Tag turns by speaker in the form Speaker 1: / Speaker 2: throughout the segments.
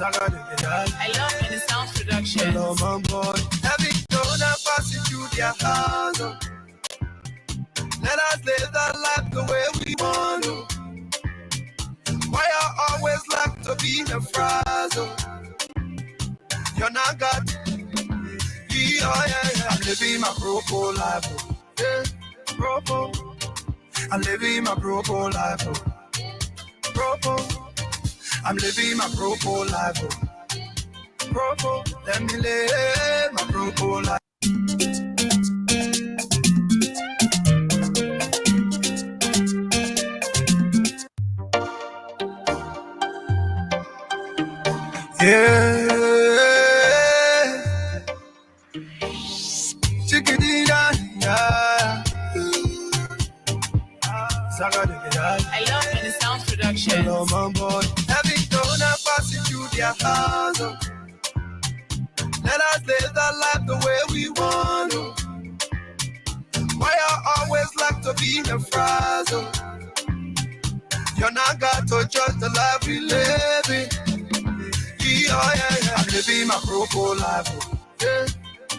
Speaker 1: I love when it sounds production.
Speaker 2: Hello, my boy. Every door that passes through their house. Let us live that life the way we want to. Why I always like to be the frazzle? You're not God. Yeah. I'm living my pro life. Yeah, pro. I'm living my pro life. Pro. I'm living my pro life. Pro. Let me live my pro life. Yeah, chickadee-da, yeah.
Speaker 1: I love when it sounds production.
Speaker 2: Hello, my boy. Every donor passing through their house. Let us live that life the way we want to. Why I always like to be the frazzle? You're not got to judge the life we live in. Yeah. I'm living my pro life. Yeah,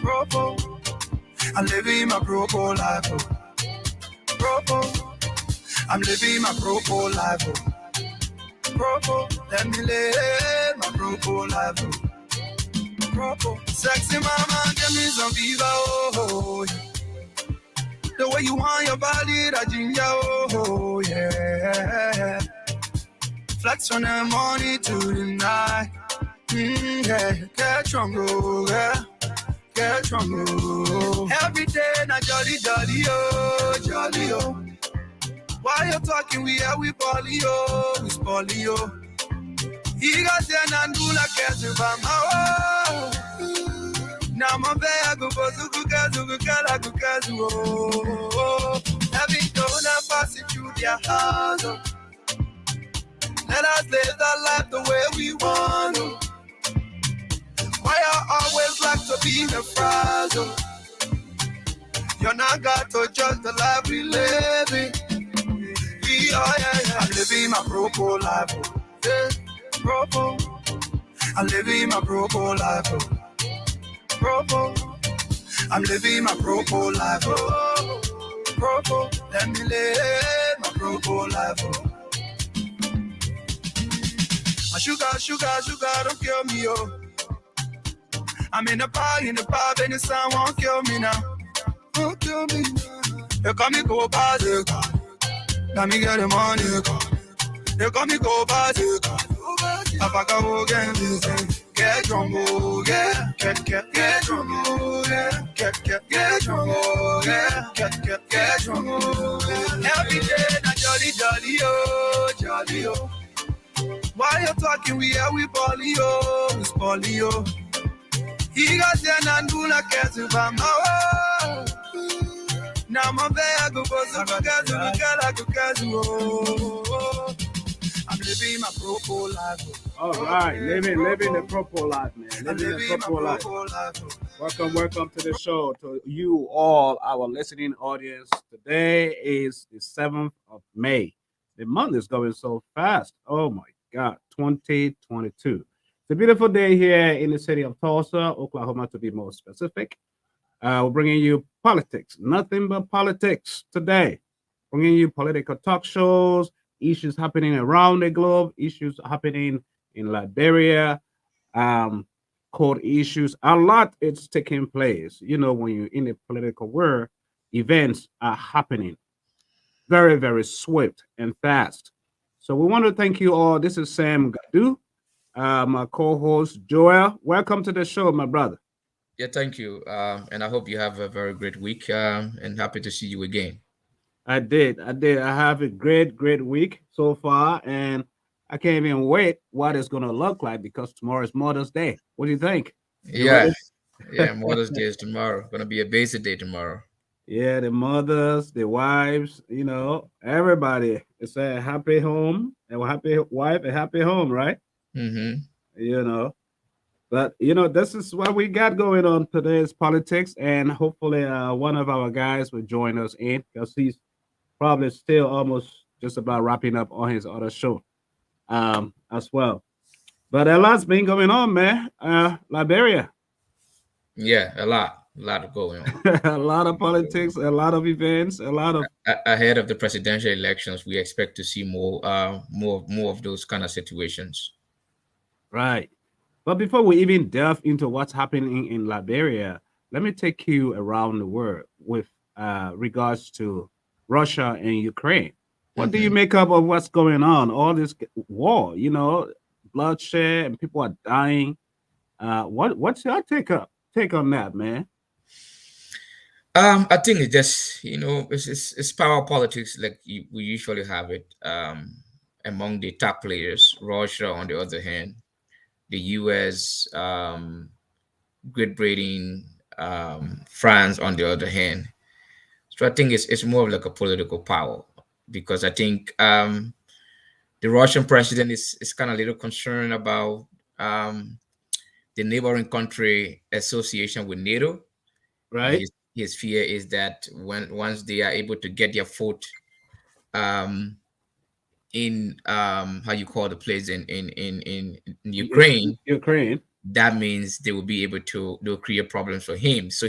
Speaker 2: pro. I'm living my pro life. Pro. I'm living my pro life. Pro. Let me live my pro life. Pro. Sexy mama, give me some fever. Oh, yeah. The way you want your body, that ginger. Oh, yeah. Flex from the morning to the night. Yeah, get drunk, yeah. Get drunk, oh. Every day, na jolly, oh. While you're talking, we poly, oh. We spoily, oh. He got ten and do like oh. Now my bag go zugu, oh. Every donor passing through their house, oh. Let us live that life the way we want to. Why I always like to be the frazzle? You're not got to judge the life we live in. Yeah. I'm living my pro life. Yeah, pro. I'm living my pro life. Pro. I'm living my pro life. Pro. Let me live my pro life. My sugar, don't kill me, oh. I'm in the bar, and the sun won't kill me now. Won't kill me now. They call me go bazooka. Let me get the money, they call me go bazooka. I fuck a whole game, get drunk, oh, yeah. Get drunk, oh, yeah. Get drunk, oh, yeah. Get drunk, oh, yeah. Every day, na jolly, oh. While you're talking, we poly, oh. We spoily, oh. He got ten and do like oh. Now my bag go oh. I'm living my pro life.
Speaker 3: All right, living the pro life, man. Living the pro life. Welcome to the show, to you all, our listening audience. Today is the 7th of May. The month is going so fast. Oh my God, 2022. It's a beautiful day here in the city of Tulsa, Oklahoma, to be more specific. We're bringing you politics, nothing but politics today. Bringing you political talk shows, issues happening around the globe, issues happening in Liberia, court issues. A lot is taking place. You know, when you're in the political world, events are happening very, very swift and fast. So we want to thank you all. This is Sam Gadu. My co-host Joel. Welcome to the show, my brother.
Speaker 4: Yeah, thank you. And I hope you have a very great week. And happy to see you again.
Speaker 3: I did. I have a great week so far, and I can't even wait what it's gonna look like because tomorrow is Mother's Day. What do you think?
Speaker 4: Yeah, Mother's Day is tomorrow. Gonna be a basic day tomorrow.
Speaker 3: Yeah, the mothers, the wives, everybody. It's a happy home, a happy wife, a happy home, right?
Speaker 4: Mm-hmm.
Speaker 3: But this is what we got going on today is politics, and hopefully one of our guys will join us in because he's probably still almost just about wrapping up on his other show as well. But a lot's been going on, man. Liberia,
Speaker 4: Yeah, a lot going on.
Speaker 3: a lot of politics, a lot of events, a lot of
Speaker 4: Ahead of the presidential elections, we expect to see more of those kind of situations.
Speaker 3: right. But before we even delve into what's happening in Liberia, let me take you around the world with regards to Russia and Ukraine. What do you
Speaker 4: Hmm.
Speaker 3: make up of what's going on? All this war, bloodshed, and people are dying. What's your take on that, man?
Speaker 4: I think it's just it's power politics like we usually have it among the top players. Russia, on the other hand, the U.S., Great Britain, France, on the other hand. So I think it's more of like a political power because I think the Russian president is kind of a little concerned about um, the neighboring country association with NATO. And
Speaker 3: Right?
Speaker 4: his fear is that when once they are able to get their foot um, in how you call the place in Ukraine,
Speaker 3: Ukraine.
Speaker 4: that means they will be able to they'll create problems for him. So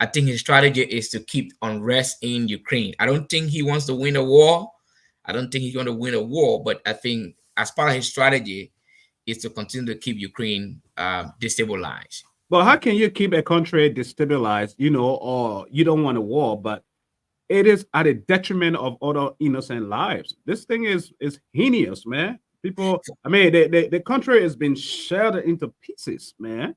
Speaker 4: I think his strategy is to keep unrest in Ukraine. I don't think he wants to win a war. I don't think he's going to win a war, but I think as part of his strategy is to continue to keep Ukraine destabilized.
Speaker 3: But how can you keep a country destabilized, or you don't want a war, but it is at a detriment of other innocent lives? This thing is heinous, man. People, I mean, the country has been shattered into pieces, man.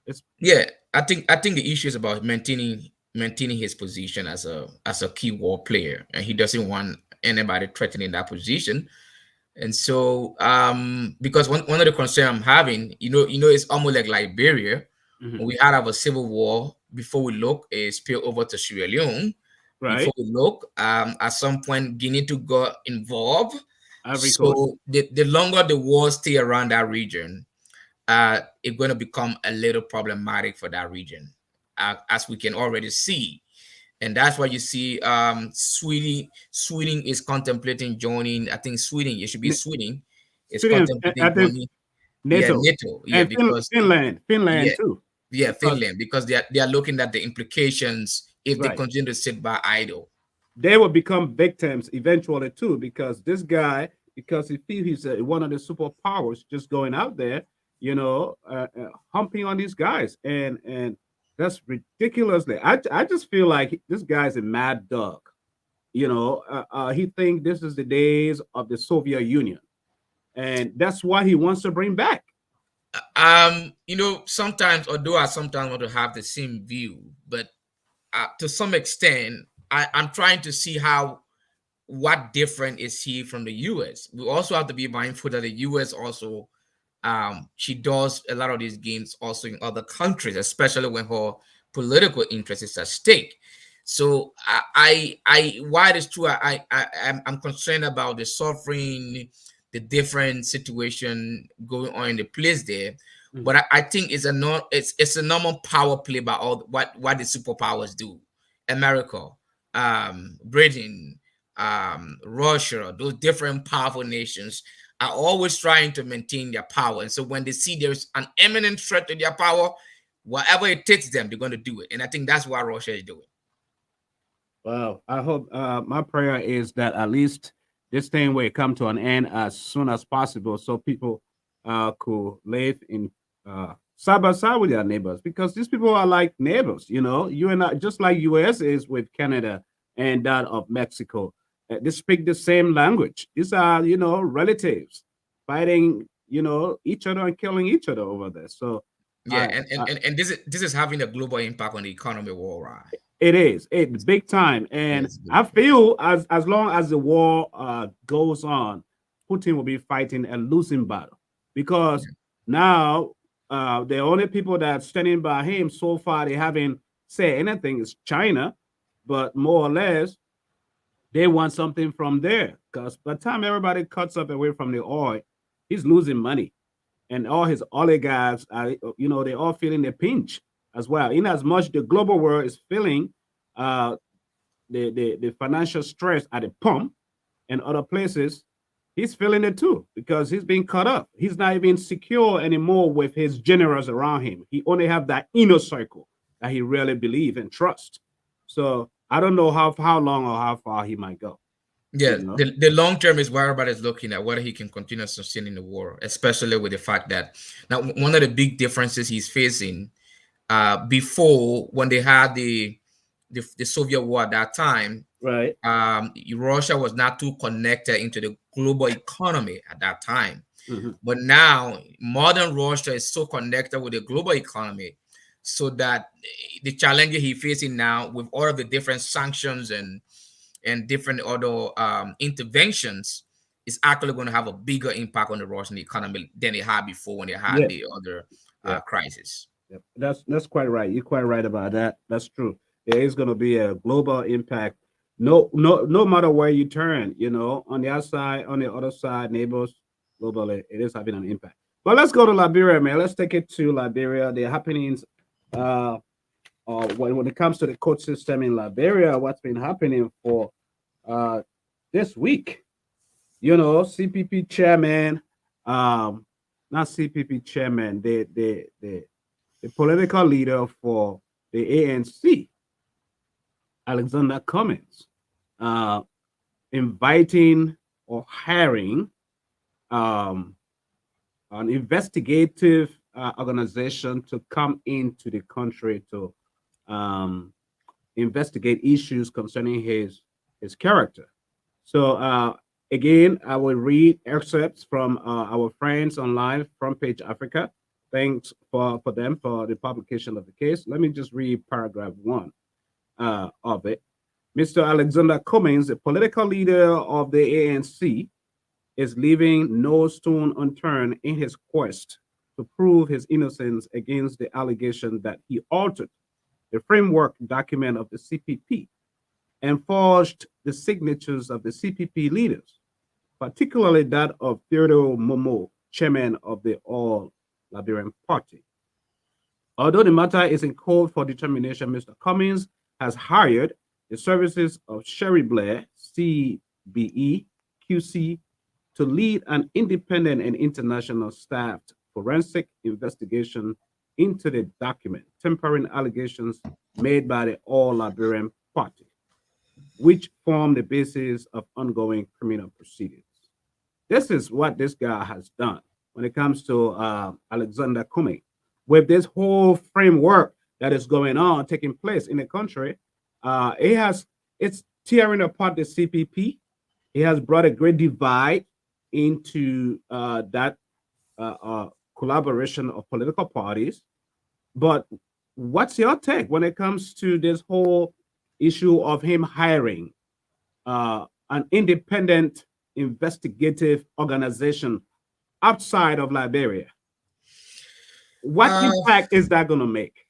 Speaker 3: It's
Speaker 4: Yeah, I think the issue is about maintaining his position as a key war player, and he doesn't want anybody threatening that position. And so, because one of the concerns I'm having, it's almost like Liberia.
Speaker 3: Mhm.
Speaker 4: When we had our civil war, before we look, is spill over to Sierra Leone. Before
Speaker 3: Right.
Speaker 4: we look, at some point, Guinea to go involved.
Speaker 3: Ivory Coast.
Speaker 4: So the longer the war stay around that region, it's going to become a little problematic for that region, as we can already see. And that's why you see Sweden is contemplating joining. I think Sweden, it should be
Speaker 3: N-
Speaker 4: Sweden, is
Speaker 3: Sweden, I
Speaker 4: contemplating
Speaker 3: think
Speaker 4: joining, yeah,
Speaker 3: NATO,
Speaker 4: NATO. Yeah,
Speaker 3: and
Speaker 4: because
Speaker 3: Finland
Speaker 4: yeah,
Speaker 3: too,
Speaker 4: yeah,
Speaker 3: because
Speaker 4: Finland, because they are looking at the implications if they
Speaker 3: right,
Speaker 4: continue to sit by idle.
Speaker 3: they will become victims eventually too, because this guy, because he feels he's one of the superpowers, just going out there, humping on these guys, and that's ridiculously. I just feel like this guy's a mad dog. He think this is the days of the Soviet Union, and that's why he wants to bring back.
Speaker 4: Sometimes, although I sometimes want to have the same view, but to some extent, I'm trying to see how what different is he from the US. We also have to be mindful that the US also she does a lot of these games also in other countries, especially when her political interest is at stake. So while it's true, I'm concerned about the suffering, the different situation going on in the place there.
Speaker 3: Mhm.
Speaker 4: But I think it's a normal power play by all what the superpowers do. America, Britain, Russia, those different powerful nations are always trying to maintain their power. And so when they see there's an imminent threat to their power, whatever it takes them, they're going to do it. And I think that's what Russia is doing.
Speaker 3: Well, I hope my prayer is that at least this thing will come to an end as soon as possible, so people could live in side by side with their neighbors, because these people are like neighbors. You and I, just like U.S. is with Canada and that of Mexico. They speak the same language. These are relatives fighting each other and killing each other over there. So
Speaker 4: Yeah,
Speaker 3: I,
Speaker 4: and this is having a global impact on the economy worldwide.
Speaker 3: it is. It's big time. And
Speaker 4: Yes.
Speaker 3: I feel as long as the war goes on, Putin will be fighting a losing battle, because now the only people that are standing by him so far, they haven't said anything, is China, but more or less they want something from there, because by the time everybody cuts up away from the oil, he's losing money, and all his oligarchs are, they're all feeling the pinch as well. In as much the global world is feeling uh, the financial stress at the pump and other places, he's feeling it too because he's being caught up. He's not even secure anymore with his generals around him. He only have that inner circle that he really believe and trust. So I don't know how long or how far he might go.
Speaker 4: Yeah,
Speaker 3: You know,
Speaker 4: the long term is what everybody's looking at, whether he can continue sustaining the war, especially with the fact that now one of the big differences he's facing before when they had the Soviet War at that time,
Speaker 3: right?
Speaker 4: Russia was not too connected into the global economy at that time.
Speaker 3: Mm-hmm.
Speaker 4: But now, modern Russia is so connected with the global economy, so that the challenges he's facing now with all of the different sanctions and different other interventions is actually going to have a bigger impact on the Russian economy than it had before when they had
Speaker 3: Yeah,
Speaker 4: the other
Speaker 3: yeah,
Speaker 4: crisis.
Speaker 3: yeah. That's quite right. You're quite right about that. That's true. There is going to be a global impact. No matter where you turn, you know, on the outside, on the other side, neighbors, globally, it is having an impact. But let's go to Liberia, man. Let's take it to Liberia. The happenings, when it comes to the court system in Liberia, what's been happening for uh this week? You know, CPP chairman, um, not CPP chairman, the political leader for the ANC, Alexander Cummings, uh, inviting or hiring um, an investigative organization to come into the country to um, investigate issues concerning his character. So again, I will read excerpts from our friends online, Front Page Africa. Thanks for them for the publication of the case. Let me just read paragraph one of it. Mr. Alexander Cummings, the political leader of the ANC, is leaving no stone unturned in his quest to prove his innocence against the allegation that he altered the framework document of the CPP and forged the signatures of the CPP leaders, particularly that of Theodore Momo, chairman of the All Liberian Party. Although the matter is in court for determination, Mr. Cummings has hired the services of Sherry Blair, CBE, QC, to lead an independent and international staffed forensic investigation into the document, tempering allegations made by the All Liberian Party, which form the basis of ongoing criminal proceedings. This is what this guy has done when it comes to Alexander Cummings. With this whole framework that is going on, taking place in the country, it's tearing apart the CPP. It has brought a great divide into that collaboration of political parties. But what's your take when it comes to this whole issue of him hiring an independent investigative organization outside of Liberia? What
Speaker 4: Uh,
Speaker 3: impact is that going to make?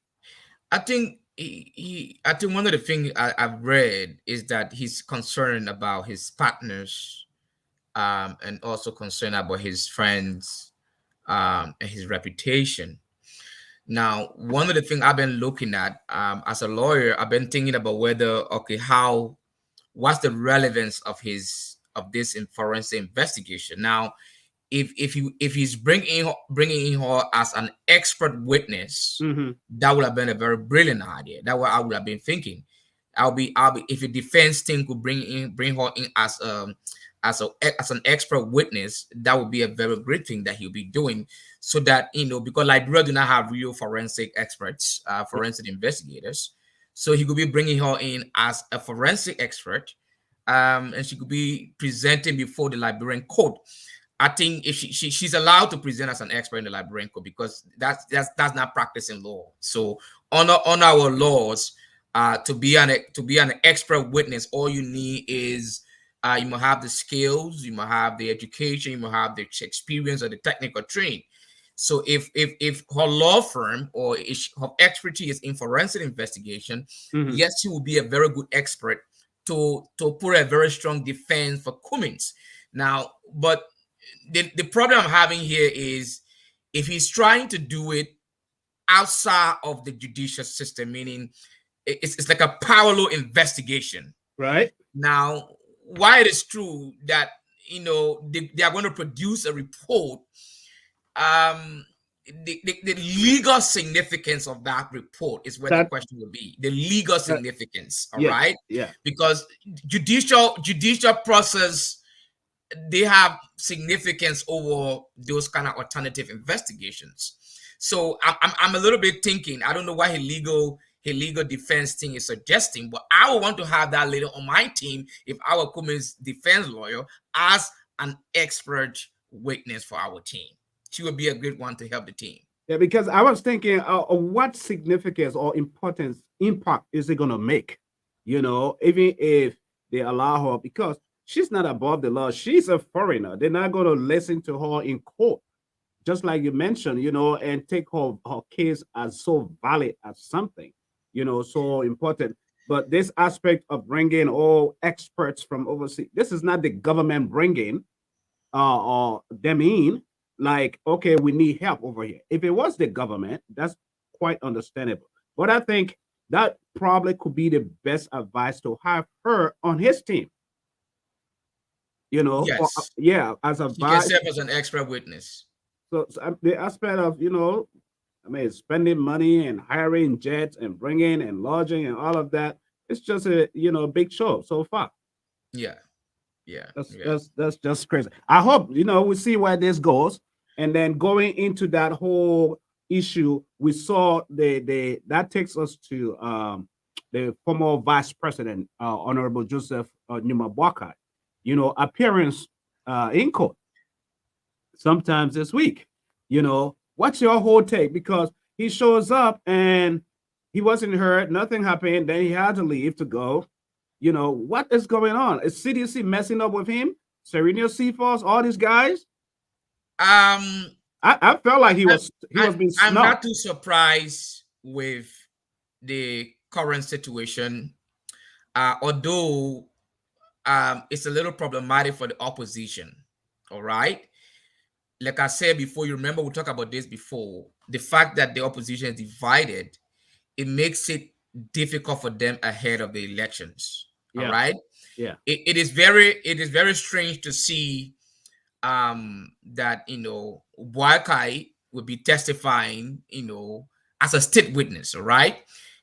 Speaker 4: I think I think one of the things I've read is that he's concerned about his partners, and also concerned about his friends, and his reputation. Now, one of the things I've been looking at, as a lawyer, I've been thinking about whether, okay, what's the relevance of this in forensic investigation. Now, if he's bringing in her as an expert witness,
Speaker 3: Mm-hmm.
Speaker 4: that would have been a very brilliant idea. That's what I would have been thinking. I'll be if a defense team could bring her in as an expert witness, that would be a very great thing that he'll be doing, so that, because Liberia do not have real forensic experts, forensic investigators, so he could be bringing her in as a forensic expert, and she could be presenting before the Liberian court. I think if she's allowed to present as an expert in the Liberian court, because that's not practicing law. So on our laws, to be an expert witness, all you need is, you must have the skills, you must have the education, you must have the experience or the technical training. So if her law firm or her expertise is in forensic investigation,
Speaker 3: Mm-hmm.
Speaker 4: yes, she will be a very good expert to put a very strong defense for Cummings. Now, but the problem I'm having here is, if he's trying to do it outside of the judicial system, meaning it's like a parallel investigation.
Speaker 3: Right.
Speaker 4: Now, why it is true that they are going to produce a report. The legal significance of that report is where the question will be. The legal significance, all right?
Speaker 3: Yeah.
Speaker 4: Because judicial process, they have significance over those kind of alternative investigations. So I'm a little bit thinking, I don't know why his legal defense thing is suggesting, but I would want to have that later on my team if our Cummings defense lawyer as an expert witness for our team. She would be a good one to help the team.
Speaker 3: Yeah, because I was thinking, what significance or impact is it going to make? Even if they allow her, because she's not above the law. She's a foreigner. They're not going to listen to her in court, just like you mentioned, and take her case as so valid as something, so important. But this aspect of bringing all experts from overseas, this is not the government bringing or them in. Like, okay, we need help over here. If it was the government, that's quite understandable. But I think that probably could be the best advice to have her on his team.
Speaker 4: Yes.
Speaker 3: As a
Speaker 4: she can serve as an expert witness.
Speaker 3: So the aspect of, spending money and hiring jets and bringing and lodging and all of that, it's just a, big show so far.
Speaker 4: Yeah.
Speaker 3: That's just crazy. I hope, we see where this goes. And then going into that whole issue, we saw that takes us to the former Vice President, Honorable Joseph Boakai, appearance in court sometimes this week. What's your whole take? Because he shows up and he wasn't hurt, nothing happened, then he had to leave to go. What is going on? Is CDC messing up with him? Serena Seaforth, all these guys? I felt like he was being snubbed.
Speaker 4: I'm not too surprised with the current situation, although it's a little problematic for the opposition. All right, like I said before, you remember we talked about this before. The fact that the opposition is divided, it makes it difficult for them ahead of the elections.
Speaker 3: Yeah.
Speaker 4: All right.
Speaker 3: Yeah.
Speaker 4: It is very strange to see that Boakai will be testifying as a state witness. All right,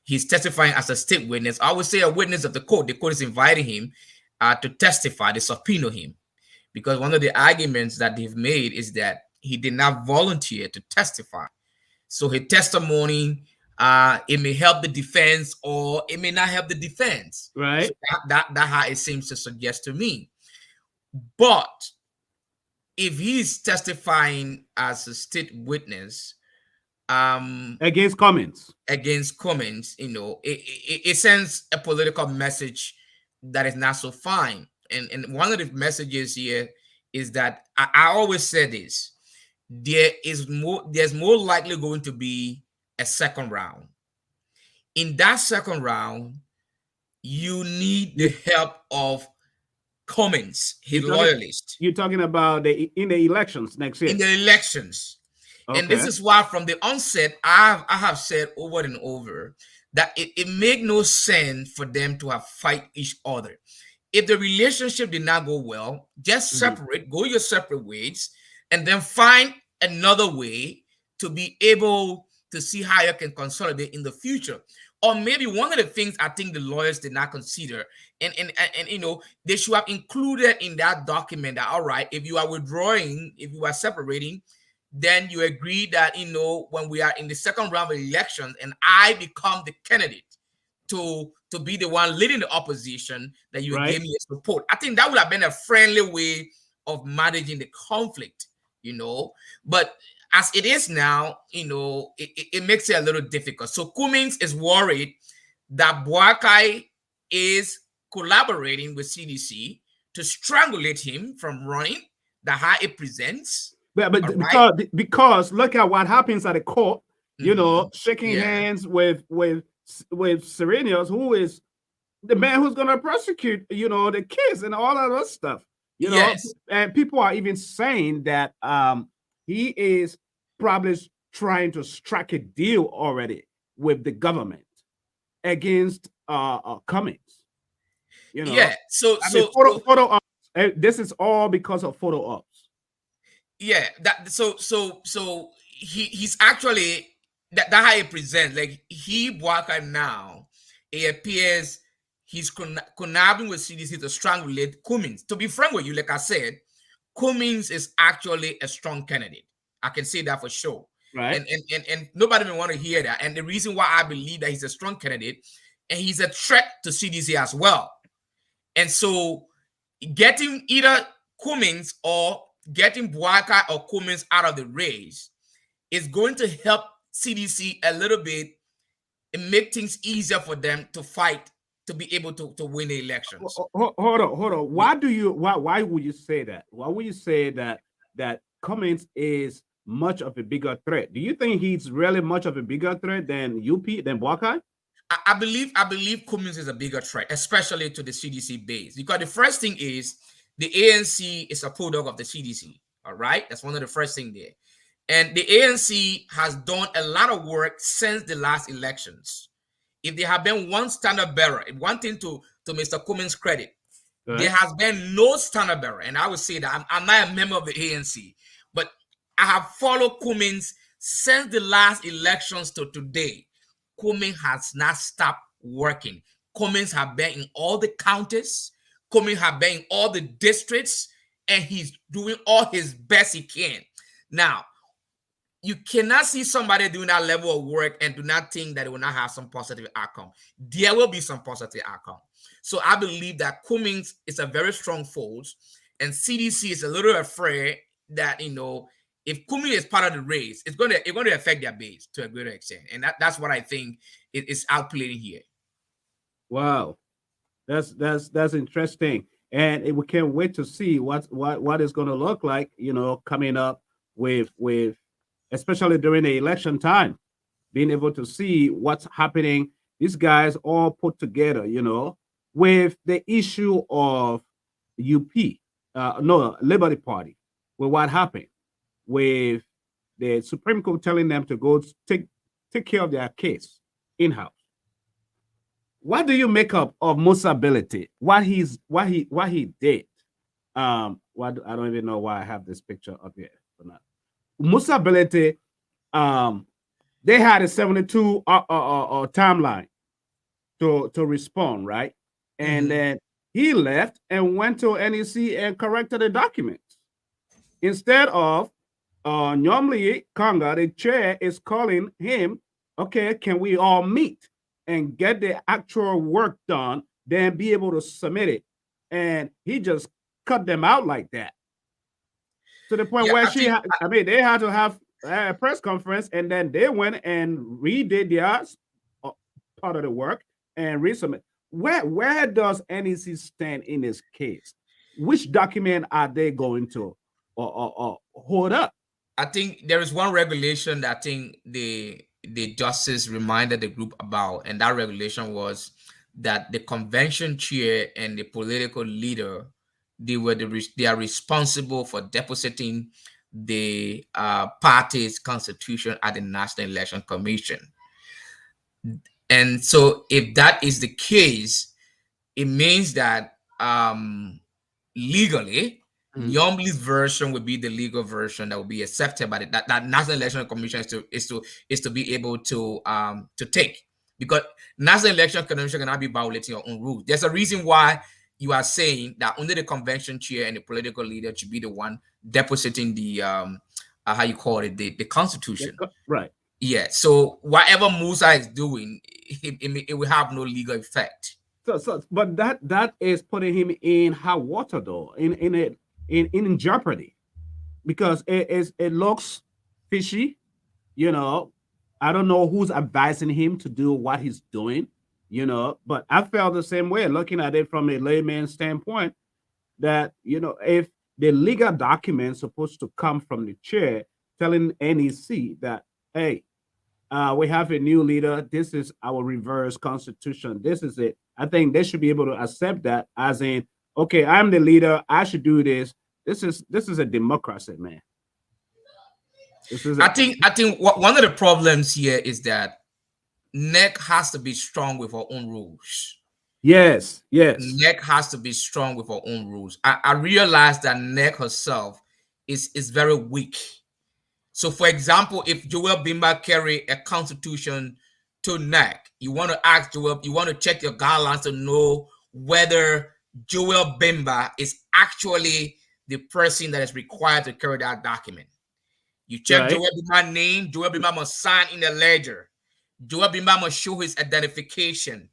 Speaker 4: he's testifying as a state witness. I would say a witness of the court. The court is inviting him to testify. They subpoena him because one of the arguments that they've made is that he did not volunteer to testify. So his testimony, it may help the defense or it may not help the defense.
Speaker 3: Right.
Speaker 4: So that how it seems to suggest to me. But if he's testifying as a state witness
Speaker 3: against Cummings,
Speaker 4: it sends a political message that is not so fine. And one of the messages here is that I always say this: there's more likely going to be a second round. In that second round, you need the help of Cummings, his loyalist.
Speaker 3: You're talking about in the elections next year.
Speaker 4: In the elections. Okay. And this is why from the onset, I have said over and over that it made no sense for them to have fight each other. If the relationship did not go well, just separate, go your separate ways, and then find another way to be able to see how you can consolidate in the future. Or maybe one of the things I think the lawyers did not consider, and they should have included in that document that, all right, if you are withdrawing, if you are separating, then you agree that, when we are in the second round of elections and I become the candidate to be the one leading the opposition, that you give me a support. I think that would have been a friendly way of managing the conflict, But as it is now, it makes it a little difficult. So Cummings is worried that Boakai is collaborating with CDC to strangulate him from running, the how it presents.
Speaker 3: But because look at what happens at the court, shaking hands with Serenius, who is the man who's going to prosecute, the kids and all of that stuff. And people are even saying that he is probably trying to strike a deal already with the government against Cummings.
Speaker 4: So
Speaker 3: photo ops this is all because of photo ops.
Speaker 4: Yeah, that so he's actually that how he presents. Like he Boakai now, it appears he's conniving with CDC to strangulate Cummings. To be frank with you, like I said, Cummings is actually a strong candidate. I can say that for sure.
Speaker 3: Right.
Speaker 4: And nobody may want to hear that. And the reason why I believe that he's a strong candidate, and he's a threat to CDC as well. And so getting either Cummings or getting Boakai or Cummings out of the race is going to help CDC a little bit and make things easier for them to fight to be able to win the elections.
Speaker 3: Hold on. Why would you say that? Why would you say that Cummings is much of a bigger threat? Do you think he's really much of a bigger threat than Boakai?
Speaker 4: I believe Cummings is a bigger threat, especially to the CDC base, because the first thing is the ANC is a product of the CDC. All right, that's one of the first things there, and the ANC has done a lot of work since the last elections. If there have been one standard bearer, one thing to Mr. Cummings' credit, there has been no standard bearer, and I would say that I'm not a member of the ANC, but I have followed Cummings since the last elections to today. Cummings has not stopped working. Cummings have been in all the counties. Cummings have been in all the districts, and he's doing all his best he can. Now, you cannot see somebody doing that level of work and do not think that it will not have some positive outcome. There will be some positive outcome. So I believe that Cummings is a very strong force, and CDC is a little afraid that, if Cummings is part of the race, it's going to affect their base to a greater extent, and that's what I think is outplaying here.
Speaker 3: Wow, that's interesting, and we can't wait to see what is going to look like. Coming up with especially during the election time, being able to see what's happening. These guys all put together, with the issue of Liberty Party, with what happened, with the Supreme Court telling them to go take care of their case in-house. What do you make up of Musa Ability? What he did? I don't even know why I have this picture up here. But not. Musa Ability, they had a 72 timeline to respond, right? And then he left and went to NEC and corrected the documents instead of normally, Conga, the chair, is calling him, okay, can we all meet and get the actual work done, then be able to submit it? And he just cut them out like that. To the point where they had to have a press conference, and then they went and redid their part of the work and resubmit. Where does NEC stand in this case? Which document are they going to hold up?
Speaker 4: I think there is one regulation that I think the justice reminded the group about, and that regulation was that the convention chair and the political leader, they are responsible for depositing the party's constitution at the National Election Commission. And so if that is the case, it means that legally, Nyombli's version would be the legal version that will be accepted by that National Election Commission is to be able to take, because National Election Commission cannot be violating your own rules. There's a reason why you are saying that only the convention chair and the political leader should be the one depositing the how you call it, the constitution,
Speaker 3: right?
Speaker 4: Yeah. So whatever Musa is doing, it will have no legal effect.
Speaker 3: But that is putting him in hot water, though, in jeopardy, because it looks fishy. I don't know who's advising him to do what he's doing. But I felt the same way, looking at it from a layman's standpoint, that if the legal documents supposed to come from the chair telling NEC that, hey, we have a new leader, this is our reverse constitution, this is it, I think they should be able to accept that as in, okay, I'm the leader, I should do this. This is a democracy, man.
Speaker 4: I think one of the problems here is that NEC has to be strong with our own rules.
Speaker 3: Yes, yes.
Speaker 4: NEC has to be strong with her own rules. I realize that NEC herself is very weak. So, for example, if Joel Bimba carry a constitution to NEC, you want to ask Joel, you want to check your guidelines to know whether Joel Bimba is actually the person that is required to carry that document. You check
Speaker 3: Right.
Speaker 4: Joel Bimba's name, Joel Bimba must sign in the ledger. Joel Bimba must show his identification.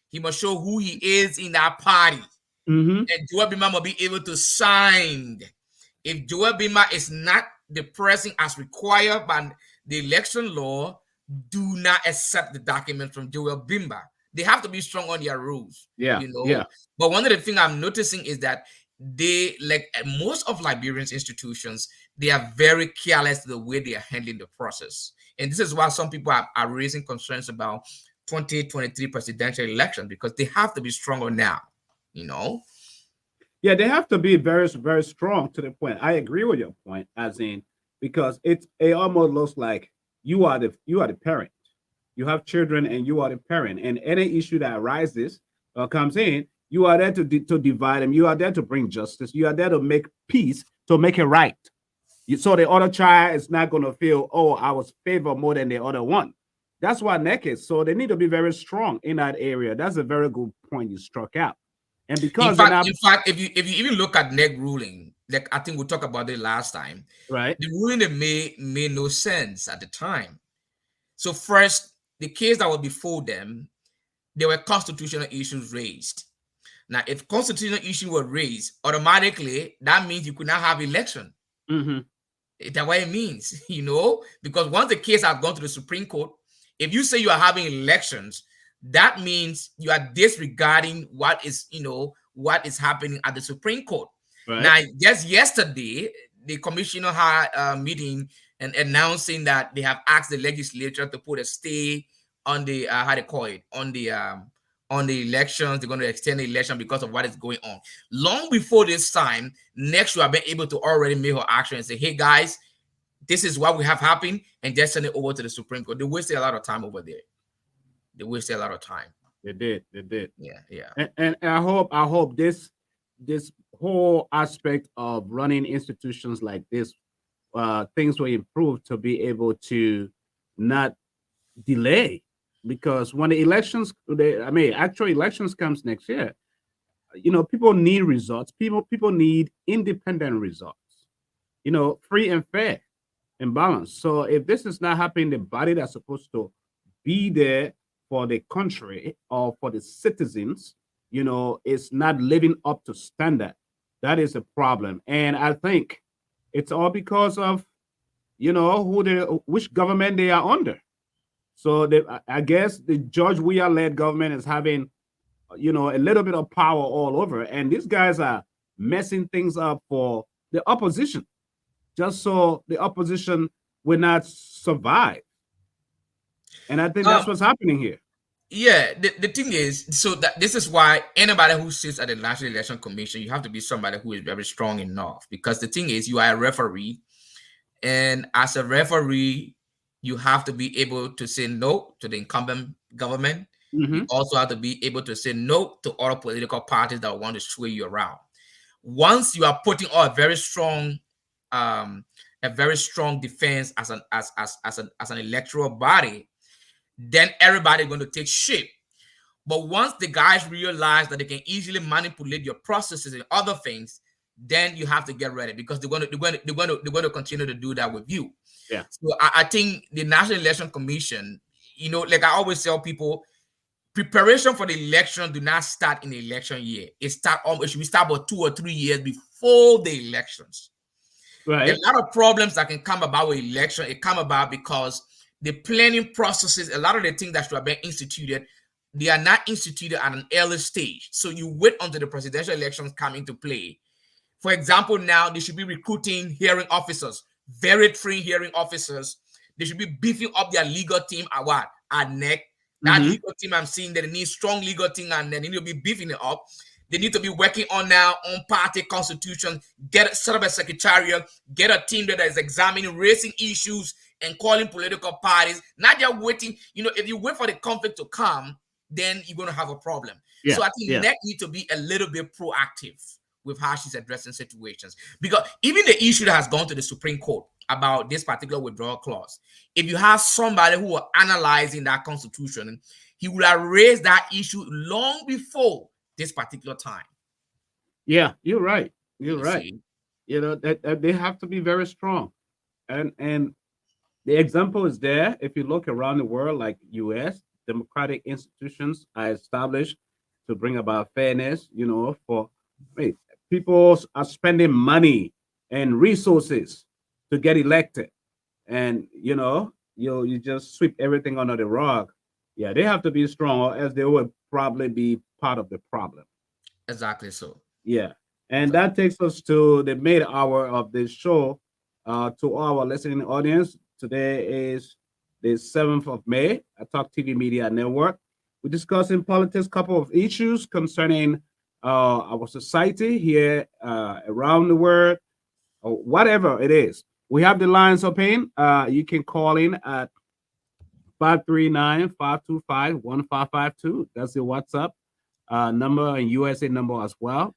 Speaker 4: He must show who he is in that party.
Speaker 3: Mm-hmm.
Speaker 4: And Joel Bimba must be able to sign. If Joel Bimba is not the person as required by the election law, do not accept the document from Joel Bimba. They have to be strong on their rules,
Speaker 3: Yeah,
Speaker 4: you know.
Speaker 3: yeah.
Speaker 4: But one of the things I'm noticing is that they, like most of Liberian's institutions, they are very careless the way they are handling the process. And this is why some people are raising concerns about 2023 presidential election, because they have to be stronger now, you know.
Speaker 3: Yeah, they have to be very, very strong to the point. I agree with your point, as in because it almost looks like you are the parent. You have children, and you are the parent. And any issue that arises or comes in, you are there to divide them. You are there to bring justice. You are there to make peace, to make it right. So the other child is not going to feel, oh, I was favored more than the other one. That's what NEC is. So they need to be very strong in that area. That's a very good point you struck out. And because
Speaker 4: in fact, if you even look at NEC ruling, like I think we talked about it last time,
Speaker 3: right,
Speaker 4: the ruling that made no sense at the time. So first, the case that was before them, there were constitutional issues raised. Now, if constitutional issue were raised, automatically that means you could not have election.
Speaker 3: mm-hmm.
Speaker 4: That's what it means, you know, because once the case has gone to the Supreme Court, if you say you are having elections, that means you are disregarding what is, you know, what is happening at the Supreme Court.
Speaker 3: Right.
Speaker 4: Now, just yesterday, the commissioner had a meeting and announcing that they have asked the legislature to put a stay on the how they call it, on the elections. They're going to extend the election because of what is going on. Long before this time, next you have been able to already make her action and say, hey guys, this is what we have happened, and just send it over to the Supreme Court. They wasted a lot of time over there. They wasted a lot of time.
Speaker 3: They did. They did.
Speaker 4: Yeah, yeah.
Speaker 3: And I hope this whole aspect of running institutions like this, things will improve to be able to not delay, because when the elections, actual elections comes next year, people need results. People need independent results. Free and fair and balanced. So if this is not happening, the body that's supposed to be there for the country or for the citizens, is not living up to standard. That is a problem. And I think it's all because of, which government they are under. So I guess the George Weah led government is having, a little bit of power all over. And these guys are messing things up for the opposition, just so the opposition will not survive. And I think that's what's happening here.
Speaker 4: Yeah, the thing is, so that this is why anybody who sits at the National Election Commission, you have to be somebody who is very strong enough. Because the thing is, you are a referee, and as a referee, you have to be able to say no to the incumbent government.
Speaker 3: Mm-hmm.
Speaker 4: You also have to be able to say no to other political parties that want to sway you around. Once you are putting on a very strong defense as an electoral body, then everybody's going to take shape. But once the guys realize that they can easily manipulate your processes and other things, then you have to get ready, because they're going to continue to do that with you.
Speaker 3: Yeah.
Speaker 4: So I think the National Election Commission, like I always tell people, preparation for the election do not start in the election year. It should be start about 2 or 3 years before the elections.
Speaker 3: Right.
Speaker 4: A lot of problems that can come about with election, it come about because the planning processes, a lot of the things that should have been instituted, they are not instituted at an early stage. So you wait until the presidential elections come into play. For example, now they should be recruiting hearing officers, very trained hearing officers. They should be beefing up their legal team at NEC. That legal team, I'm seeing that they need strong legal team, and they need to be beefing it up. They need to be working on now on party constitution, set up a secretariat, get a team that is examining, raising issues, and calling political parties. Not just waiting. If you wait for the conflict to come, then you're going to have a problem.
Speaker 3: Yeah,
Speaker 4: So I think
Speaker 3: yeah,
Speaker 4: Neck need to be a little bit proactive with how she's addressing situations. Because even the issue that has gone to the Supreme Court about this particular withdrawal clause, if you have somebody who are analyzing that constitution, he would have raised that issue long before this particular time.
Speaker 3: yeah. You're right. You're
Speaker 4: You
Speaker 3: right.
Speaker 4: see?
Speaker 3: You know that they have to be very strong, and the example is there. If you look around the world, like U.S., democratic institutions are established to bring about fairness. You know, for wait, people are spending money and resources to get elected, and you just sweep everything under the rug. Yeah, they have to be strong, or else they would probably be part of the problem.
Speaker 4: Exactly so.
Speaker 3: Yeah. And
Speaker 4: Exactly.
Speaker 3: that takes us to the mid hour of this show. To our listening audience, today is the 7th of May at Talk TV Media Network. We're discussing politics, couple of issues concerning our society here around the world, or whatever it is. We have the lines open. You can call in at 539-525-1552. That's the WhatsApp number and USA number as well.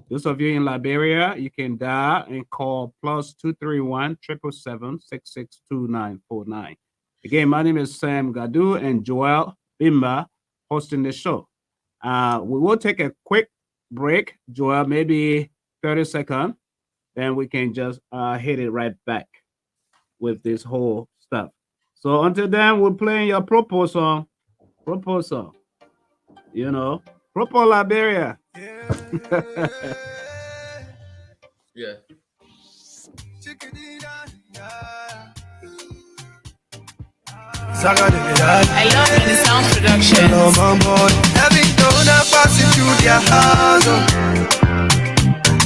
Speaker 3: Those of you in Liberia, you can dial and call +231 777 Again, my name is Sam Gadu and Joel Bimba hosting the show. We will take a quick break, Joel, maybe 30 seconds, then we can just hit it right back with this whole stuff. So until then, we're playing your proposal. Proposal. You know, Propo Liberia.
Speaker 4: Yeah.
Speaker 1: I love Renaissance Productions.
Speaker 2: Hello, my boy. Having done a passing through their house.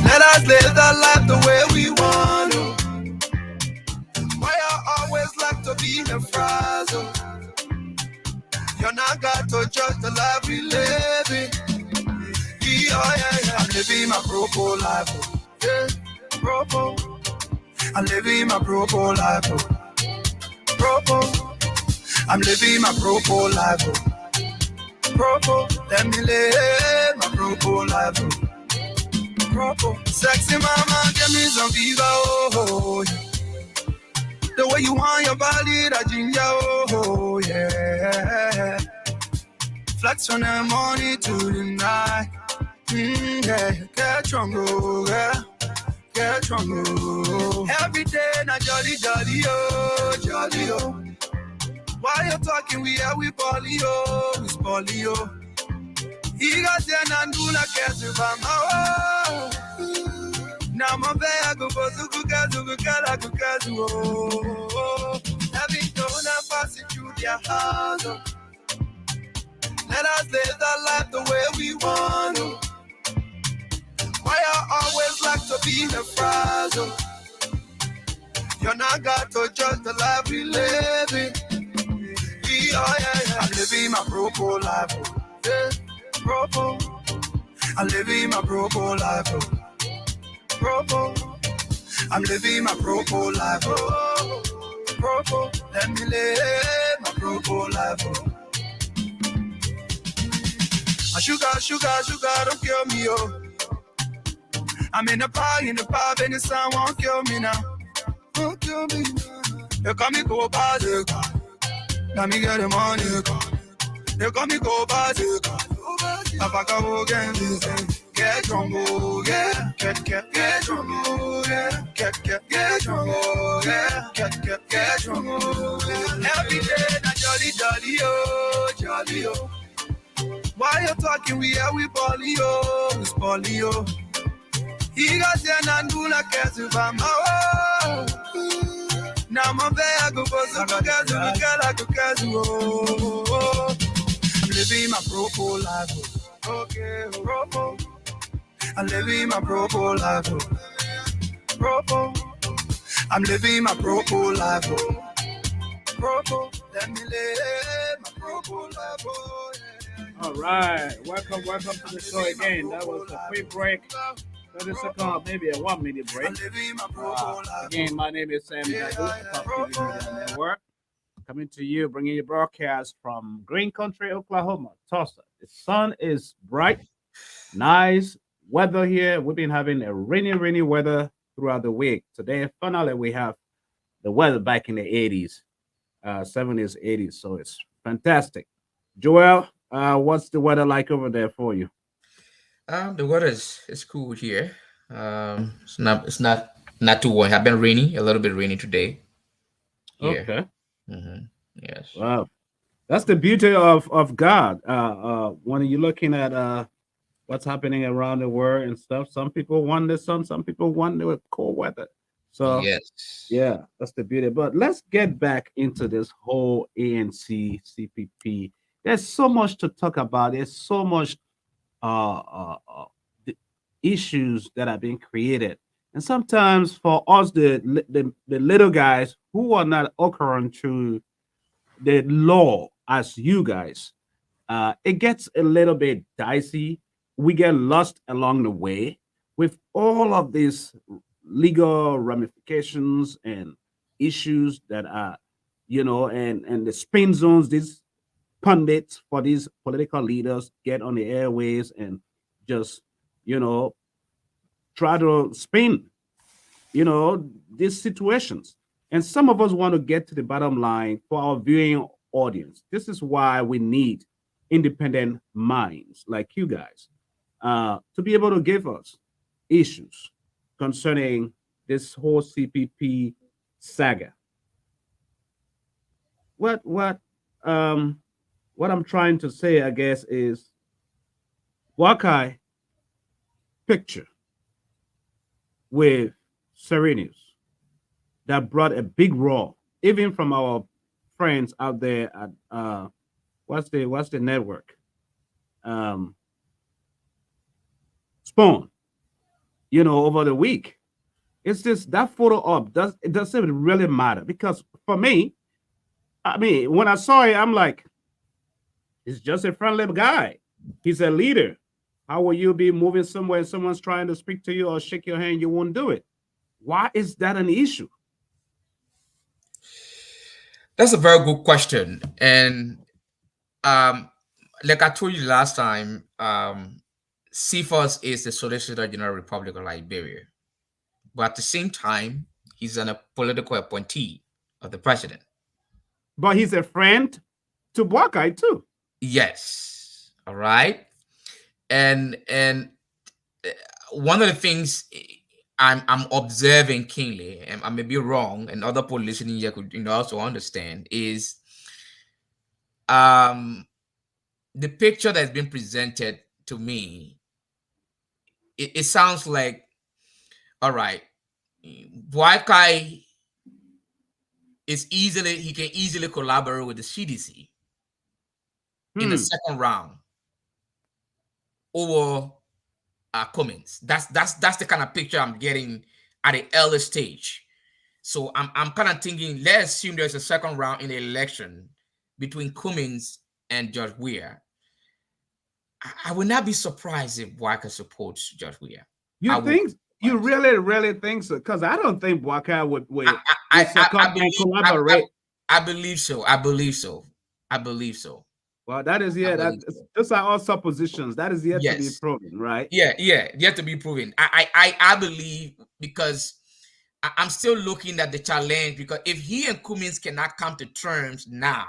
Speaker 2: Let us live that life the way we want. Why I always like to be the frazzle. You're not got to judge the life we live in. Yeah. I'm living my propo life. Yeah, propo. I'm living my propo life. Propo. I'm living my propo life. Propo. Let me live my propo life. Propo. Sexy mama, give me some fever. Oh, yeah. The way you want your body, that ginger. Oh, yeah. Flex from the morning to the night. Yeah. Get drunk, oh, yeah. Get drunk, oh. Every day, na jolly, jolly, oh, jolly, oh. While you're talking, we poly, oh, we spoily, oh. He got ten and do like Kesubama, oh. Now my bag go for Zukukazu, oh. Having done a passing through their house, oh. Let us live that life the way we want, oh. Why I always like to be the frazzle. You're not got to judge the life we live in. Yeah. I'm living my propo life. Yeah, propo. I'm living my propo life. Propo. I'm living my propo life. Propo. Let me live my propo life. Sugar, don't kill me, oh. I'm in the pub, and the sun won't kill me now. Won't kill me now. You call me go bad, now me get the money. You call me go bad, Papa go again, get drunk, oh, yeah. Get drunk, oh, yeah. Get drunk, oh, yeah. Get drunk, oh, yeah. Every day, na jolly, oh, jolly, oh. While you're talking, we poly, oh, we spoily, oh. He got ten and do like Kesubama, oh. Now my bag go for Zukukazu, oh. I'm living my propo life, oh. Okay, propo. I'm living my propo life, oh. Propo. I'm living my propo life, oh. Propo. Let me live my propo life, oh.
Speaker 3: All right. Welcome to the show again. That was a quick break. 30 seconds, maybe a 1 minute break. Again, my name is Sam Gadu, Talk TV Media Network. coming to you, bringing you broadcast from Green Country, Oklahoma, Tulsa. The sun is bright, nice weather here. We've been having a rainy weather throughout the week. Today, finally, we have the weather back in the 80s, 70s, 80s. So it's fantastic. Joel, what's the weather like over there for you?
Speaker 4: The weather is cool here. It's not too warm. Have been rainy, a little bit rainy today. Yeah.
Speaker 3: Okay.
Speaker 4: Yes.
Speaker 3: Wow. That's the beauty of God. When you're looking at what's happening around the world and stuff, some people want the sun, some people want the cold weather. So
Speaker 4: Yes.
Speaker 3: yeah, that's the beauty. But let's get back into this whole ANC CPP. There's so much to talk about. There's so much uh, uh, uh, the issues that are being created, and sometimes for us, the little guys who are not occurring to the law as you guys, it gets a little bit dicey. We get lost along the way with all of these legal ramifications and issues that are, and the spin zones these pundits for these political leaders get on the airways and just, you know, try to spin these situations. And some of us want to get to the bottom line for our viewing audience. This is why we need independent minds like you guys to be able to give us issues concerning this whole CPP saga. What um what I'm trying to say, I guess, is Wakai picture with Serenius that brought a big roar, even from our friends out there at what's the network? Um Spawn, over the week. It's just that photo up doesn't really matter because for me, I mean, when I saw it, I'm like, he's just a friendly guy. He's a leader. How will you be moving somewhere and someone's trying to speak to you or shake your hand? You won't do it. Why is that an issue?
Speaker 4: That's a very good question. And um, like I told you last time, CFOS is the Solicitor General Republic of Liberia. But at the same time, he's a political appointee of the president.
Speaker 3: But he's a friend to Boakai too.
Speaker 4: Yes. All right. And one of the things I'm observing keenly, and I may be wrong, and other people listening here could also understand, is um the picture that's been presented to me. It sounds like, all right, Boakai he can easily collaborate with the CDC in the second round over Cummings. That's the kind of picture I'm getting at the early stage. So I'm kind of thinking, let's assume there's a second round in the election between Cummings and George Weah. I would not be surprised if Boakai supports George Weah.
Speaker 3: You think? You really think so? Because I don't think Boakai would succumb and collaborate.
Speaker 4: I believe so. I believe so. I believe so.
Speaker 3: Well, that is those are all suppositions. That is yet to be proven, right?
Speaker 4: Yeah, yet to be proven. I believe, because I'm still looking at the challenge, because if he and Cummings cannot come to terms now,